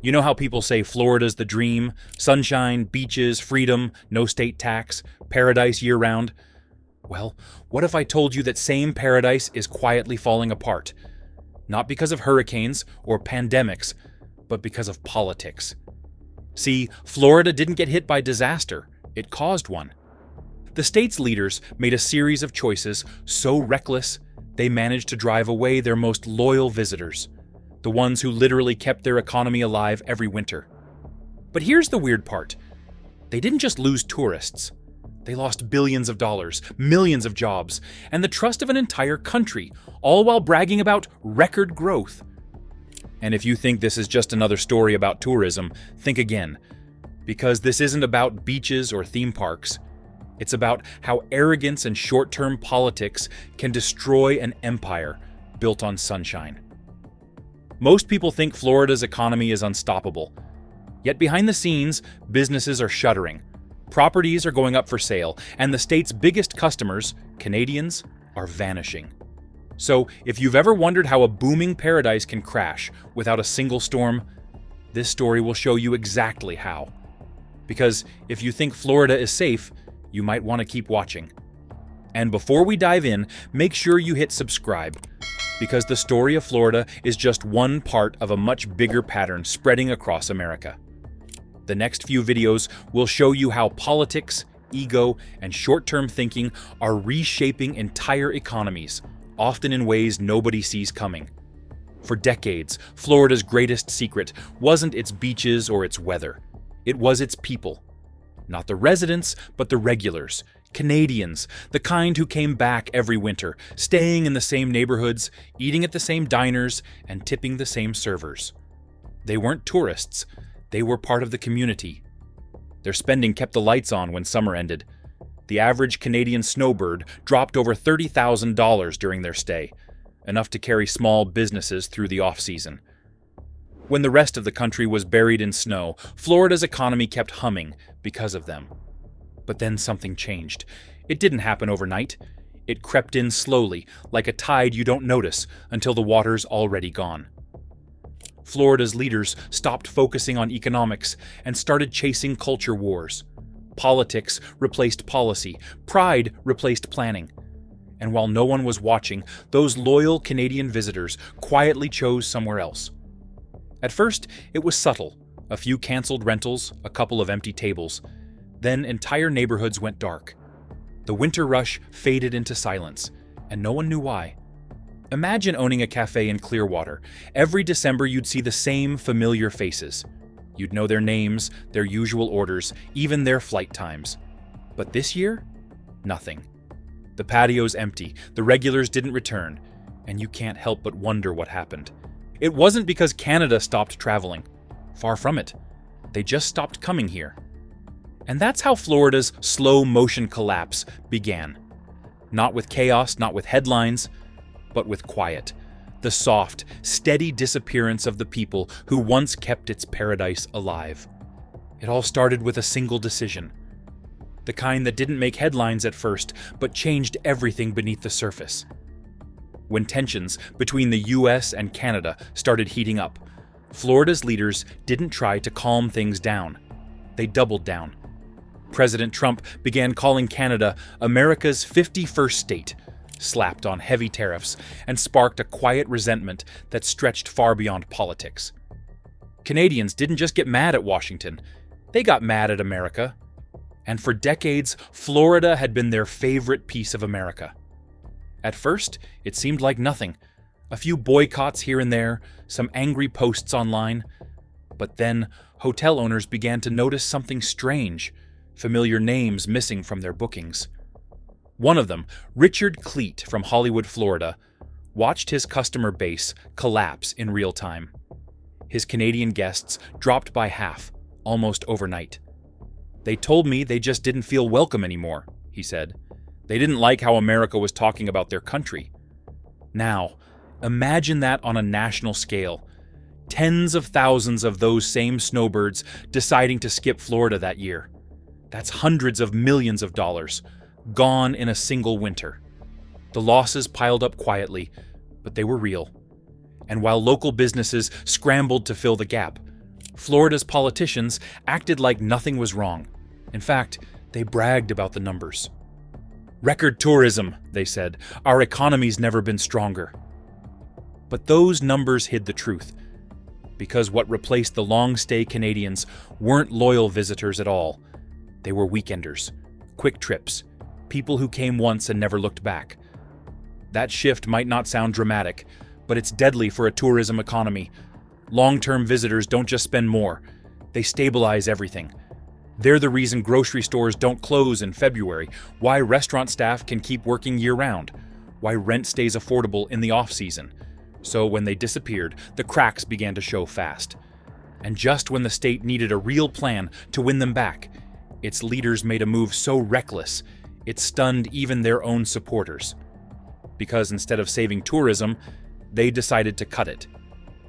You know how people say Florida's the dream? Sunshine, beaches, freedom, no state tax, paradise year-round? Well, what if I told you that same paradise is quietly falling apart? Not because of hurricanes or pandemics, but because of politics. See, Florida didn't get hit by disaster, it caused one. The state's leaders made a series of choices so reckless, they managed to drive away their most loyal visitors, the ones who literally kept their economy alive every winter. But here's the weird part. They didn't just lose tourists. They lost billions of dollars, millions of jobs, and the trust of an entire country, all while bragging about record growth. And if you think this is just another story about tourism, think again. Because this isn't about beaches or theme parks. It's about how arrogance and short-term politics can destroy an empire built on sunshine. Most people think Florida's economy is unstoppable. Yet behind the scenes, businesses are shuttering. Properties are going up for sale, and the state's biggest customers, Canadians, are vanishing. So, if you've ever wondered how a booming paradise can crash without a single storm, this story will show you exactly how. Because if you think Florida is safe, you might want to keep watching. And before we dive in, make sure you hit subscribe, because the story of Florida is just one part of a much bigger pattern spreading across America. The next few videos will show you how politics, ego, and short-term thinking are reshaping entire economies, often in ways nobody sees coming. For decades, Florida's greatest secret wasn't its beaches or its weather. It was its people. Not the residents, but the regulars, Canadians, the kind who came back every winter, staying in the same neighborhoods, eating at the same diners, and tipping the same servers. They weren't tourists. They were part of the community. Their spending kept the lights on when summer ended. The average Canadian snowbird dropped over $30,000 during their stay, enough to carry small businesses through the off-season. When the rest of the country was buried in snow, Florida's economy kept humming because of them. But then something changed. It didn't happen overnight. It crept in slowly, like a tide you don't notice until the water's already gone. Florida's leaders stopped focusing on economics and started chasing culture wars. Politics replaced policy. Pride replaced planning. And while no one was watching, those loyal Canadian visitors quietly chose somewhere else. At first, it was subtle. A few canceled rentals, a couple of empty tables. Then entire neighborhoods went dark. The winter rush faded into silence, and no one knew why. Imagine owning a cafe in Clearwater. Every December you'd see the same familiar faces. You'd know their names, their usual orders, even their flight times. But this year, nothing. The patio's empty, the regulars didn't return, and you can't help but wonder what happened. It wasn't because Canada stopped traveling. Far from it. They just stopped coming here. And that's how Florida's slow-motion collapse began. Not with chaos, not with headlines, but with quiet. The soft, steady disappearance of the people who once kept its paradise alive. It all started with a single decision. The kind that didn't make headlines at first, but changed everything beneath the surface. When tensions between the US and Canada started heating up, Florida's leaders didn't try to calm things down. They doubled down. President Trump began calling Canada America's 51st state, slapped on heavy tariffs, and sparked a quiet resentment that stretched far beyond politics. Canadians didn't just get mad at Washington, they got mad at America. And for decades, Florida had been their favorite piece of America. At first, it seemed like nothing. A few boycotts here and there, some angry posts online. But then, hotel owners began to notice something strange, familiar names missing from their bookings. One of them, Richard Cleet from Hollywood, Florida, watched his customer base collapse in real time. His Canadian guests dropped by half, almost overnight. "They told me they just didn't feel welcome anymore," he said. "They didn't like how America was talking about their country." Now, imagine that on a national scale. Tens of thousands of those same snowbirds deciding to skip Florida that year. That's hundreds of millions of dollars, gone in a single winter. The losses piled up quietly, but they were real. And while local businesses scrambled to fill the gap, Florida's politicians acted like nothing was wrong. In fact, they bragged about the numbers. "Record tourism," they said. "Our economy's never been stronger." But those numbers hid the truth, because what replaced the long-stay Canadians weren't loyal visitors at all. They were weekenders, quick trips, people who came once and never looked back. That shift might not sound dramatic, but it's deadly for a tourism economy. Long-term visitors don't just spend more, they stabilize everything. They're the reason grocery stores don't close in February, why restaurant staff can keep working year-round, why rent stays affordable in the off-season. So when they disappeared, the cracks began to show fast. And just when the state needed a real plan to win them back, its leaders made a move so reckless, it stunned even their own supporters. Because instead of saving tourism, they decided to cut it.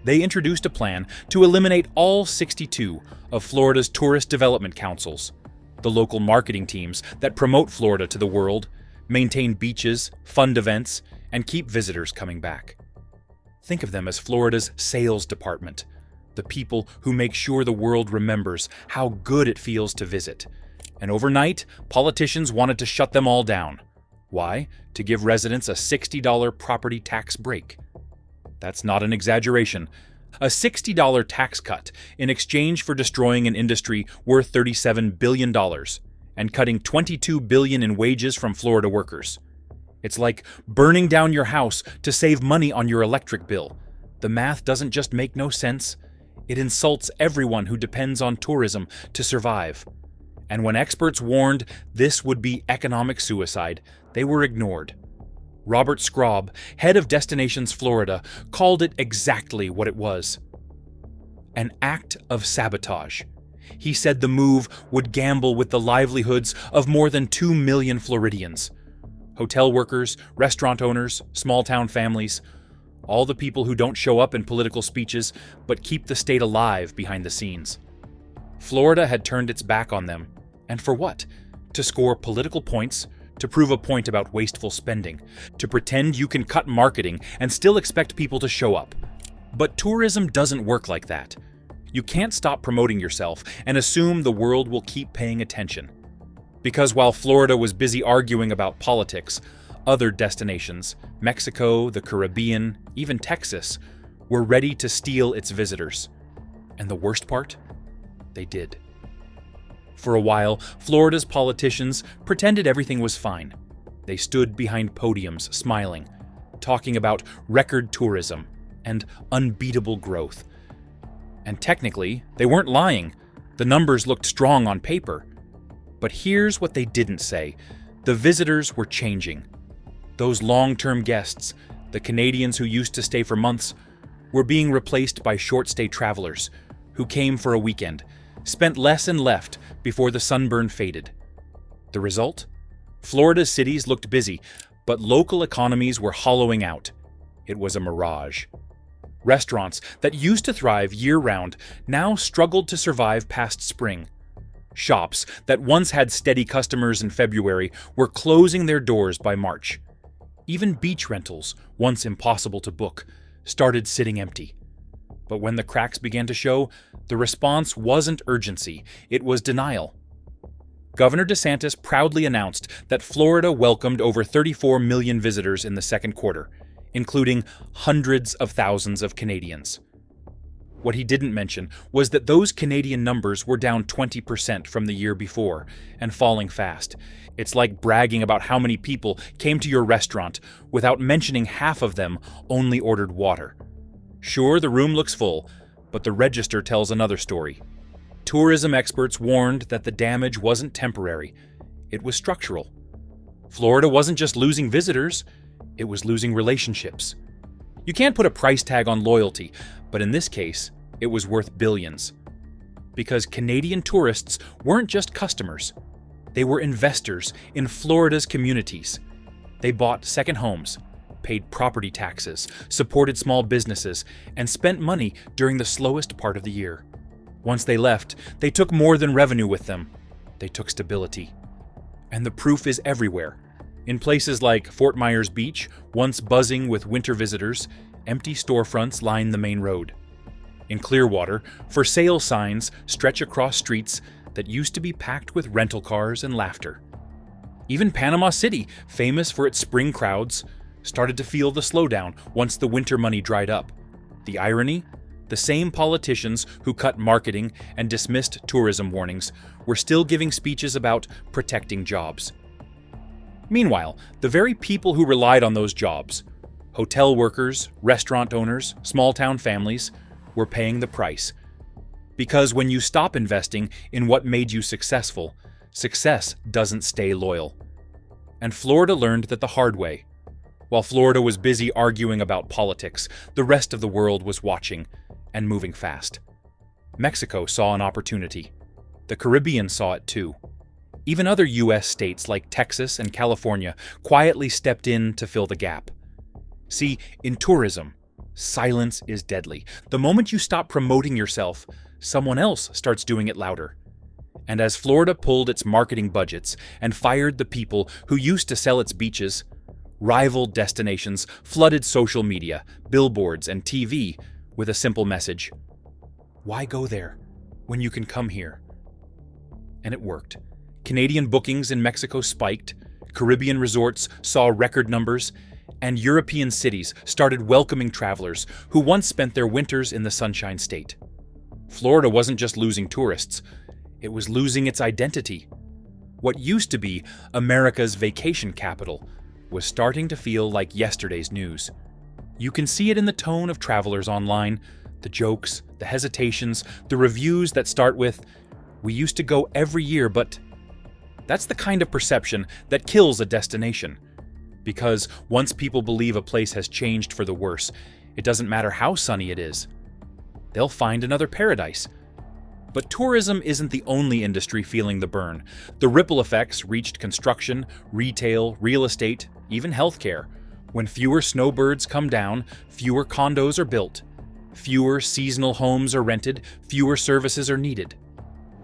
They introduced a plan to eliminate all 62 of Florida's tourist development councils, the local marketing teams that promote Florida to the world, maintain beaches, fund events, and keep visitors coming back. Think of them as Florida's sales department, the people who make sure the world remembers how good it feels to visit. And overnight, politicians wanted to shut them all down. Why? To give residents a $60 property tax break. That's not an exaggeration. A $60 tax cut in exchange for destroying an industry worth $37 billion and cutting $22 billion in wages from Florida workers. It's like burning down your house to save money on your electric bill. The math doesn't just make no sense, it insults everyone who depends on tourism to survive. And when experts warned this would be economic suicide, they were ignored. Robert Scrobb, head of Destinations Florida, called it exactly what it was: an act of sabotage. He said the move would gamble with the livelihoods of more than 2 million Floridians. Hotel workers, restaurant owners, small-town families, all the people who don't show up in political speeches but keep the state alive behind the scenes. Florida had turned its back on them. And for what? To score political points, to prove a point about wasteful spending, to pretend you can cut marketing and still expect people to show up. But tourism doesn't work like that. You can't stop promoting yourself and assume the world will keep paying attention. Because while Florida was busy arguing about politics, other destinations, Mexico, the Caribbean, even Texas, were ready to steal its visitors. And the worst part? They did. For a while, Florida's politicians pretended everything was fine. They stood behind podiums, smiling, talking about record tourism and unbeatable growth. And technically, they weren't lying. The numbers looked strong on paper. But here's what they didn't say. The visitors were changing. Those long-term guests, the Canadians who used to stay for months, were being replaced by short-stay travelers who came for a weekend, spent less and left before the sunburn faded. The result? Florida's cities looked busy, but local economies were hollowing out. It was a mirage. Restaurants that used to thrive year-round now struggled to survive past spring. Shops that once had steady customers in February were closing their doors by March. Even beach rentals, once impossible to book, started sitting empty. But when the cracks began to show, the response wasn't urgency, it was denial. Governor DeSantis proudly announced that Florida welcomed over 34 million visitors in the second quarter, including hundreds of thousands of Canadians. What he didn't mention was that those Canadian numbers were down 20% from the year before and falling fast. It's like bragging about how many people came to your restaurant without mentioning half of them only ordered water. Sure, the room looks full, but the register tells another story. Tourism experts warned that the damage wasn't temporary, it was structural. Florida wasn't just losing visitors, it was losing relationships. You can't put a price tag on loyalty, but in this case, it was worth billions. Because Canadian tourists weren't just customers, they were investors in Florida's communities. They bought second homes, paid property taxes, supported small businesses, and spent money during the slowest part of the year. Once they left, they took more than revenue with them. They took stability. And the proof is everywhere. In places like Fort Myers Beach, once buzzing with winter visitors, empty storefronts line the main road. In Clearwater, for sale signs stretch across streets that used to be packed with rental cars and laughter. Even Panama City, famous for its spring crowds, started to feel the slowdown once the winter money dried up. The irony? The same politicians who cut marketing and dismissed tourism warnings were still giving speeches about protecting jobs. Meanwhile, the very people who relied on those jobs, hotel workers, restaurant owners, small-town families, were paying the price. Because when you stop investing in what made you successful, success doesn't stay loyal. And Florida learned that the hard way. While Florida was busy arguing about politics, the rest of the world was watching and moving fast. Mexico saw an opportunity. The Caribbean saw it too. Even other U.S. states like Texas and California quietly stepped in to fill the gap. See, in tourism, silence is deadly. The moment you stop promoting yourself, someone else starts doing it louder. And as Florida pulled its marketing budgets and fired the people who used to sell its beaches, rival destinations flooded social media, billboards, and TV with a simple message: why go there when you can come here? And it worked. Canadian bookings in Mexico spiked, Caribbean resorts saw record numbers, and European cities started welcoming travelers who once spent their winters in the Sunshine State. Florida wasn't just losing tourists, it was losing its identity. What used to be America's vacation capital was starting to feel like yesterday's news. You can see it in the tone of travelers online, the jokes, the hesitations, the reviews that start with, "We used to go every year, but..." That's the kind of perception that kills a destination. Because once people believe a place has changed for the worse, it doesn't matter how sunny it is. They'll find another paradise. But tourism isn't the only industry feeling the burn. The ripple effects reached construction, retail, real estate, even healthcare. When fewer snowbirds come down, fewer condos are built. Fewer seasonal homes are rented, fewer services are needed.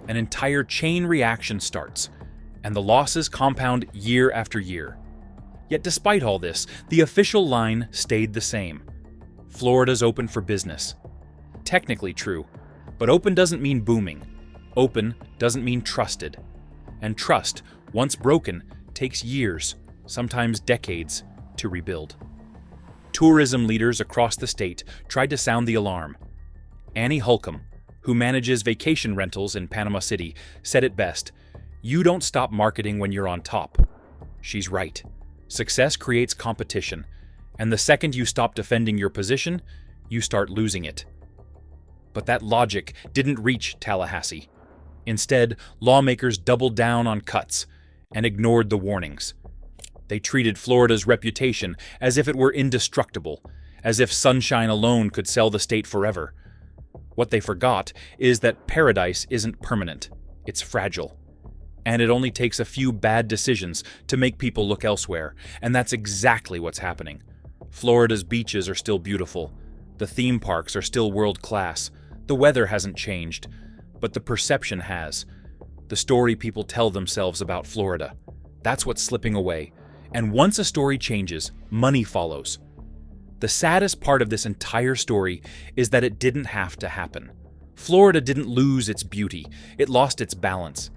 An entire chain reaction starts, and the losses compound year after year. Yet despite all this, the official line stayed the same. Florida's open for business. Technically true, but open doesn't mean booming. Open doesn't mean trusted. And trust, once broken, takes years, sometimes decades, to rebuild. Tourism leaders across the state tried to sound the alarm. Annie Holcomb, who manages vacation rentals in Panama City, said it best: "You don't stop marketing when you're on top." She's right. Success creates competition, and the second you stop defending your position, you start losing it. But that logic didn't reach Tallahassee. Instead, lawmakers doubled down on cuts and ignored the warnings. They treated Florida's reputation as if it were indestructible, as if sunshine alone could sell the state forever. What they forgot is that paradise isn't permanent, it's fragile. And it only takes a few bad decisions to make people look elsewhere, and that's exactly what's happening. Florida's beaches are still beautiful, the theme parks are still world-class, the weather hasn't changed, but the perception has. The story people tell themselves about Florida. That's what's slipping away. And once a story changes, money follows. The saddest part of this entire story is that it didn't have to happen. Florida didn't lose its beauty, it lost its balance.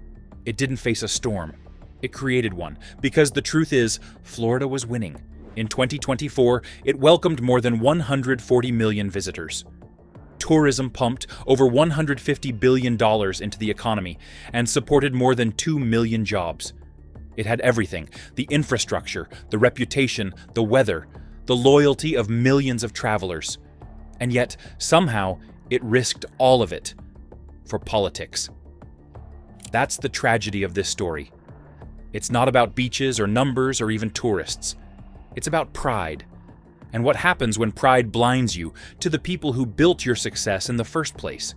It didn't face a storm, it created one, because the truth is, Florida was winning. In 2024, it welcomed more than 140 million visitors. Tourism pumped over $150 billion into the economy and supported more than 2 million jobs. It had everything: the infrastructure, the reputation, the weather, the loyalty of millions of travelers. And yet, somehow, it risked all of it for politics. That's the tragedy of this story. It's not about beaches or numbers or even tourists. It's about pride. And what happens when pride blinds you to the people who built your success in the first place.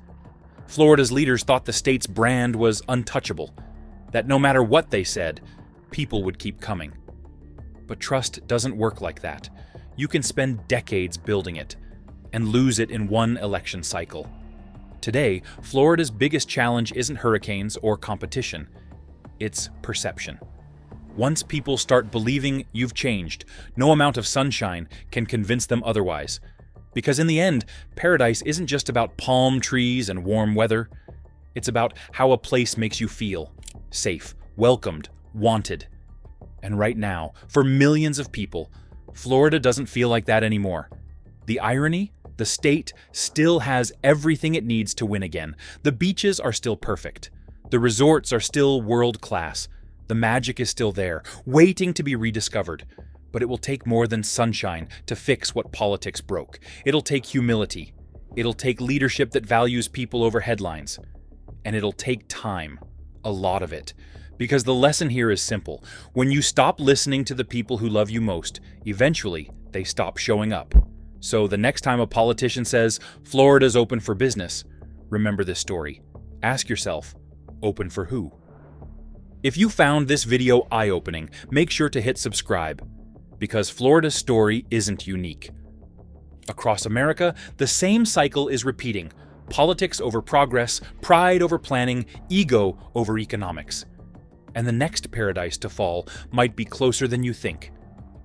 Florida's leaders thought the state's brand was untouchable, that no matter what they said, people would keep coming. But trust doesn't work like that. You can spend decades building it and lose it in one election cycle. Today, Florida's biggest challenge isn't hurricanes or competition. It's perception. Once people start believing you've changed, no amount of sunshine can convince them otherwise. Because in the end, paradise isn't just about palm trees and warm weather. It's about how a place makes you feel safe, welcomed, wanted. And right now, for millions of people, Florida doesn't feel like that anymore. The irony? The state still has everything it needs to win again. The beaches are still perfect. The resorts are still world-class. The magic is still there, waiting to be rediscovered. But it will take more than sunshine to fix what politics broke. It'll take humility. It'll take leadership that values people over headlines. And it'll take time. A lot of it. Because the lesson here is simple. When you stop listening to the people who love you most, eventually they stop showing up. So the next time a politician says, Florida's open for business, remember this story. Ask yourself, open for who? If you found this video eye-opening, make sure to hit subscribe. Because Florida's story isn't unique. Across America, the same cycle is repeating. Politics over progress, pride over planning, ego over economics. And the next paradise to fall might be closer than you think.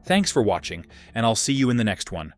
Thanks for watching, and I'll see you in the next one.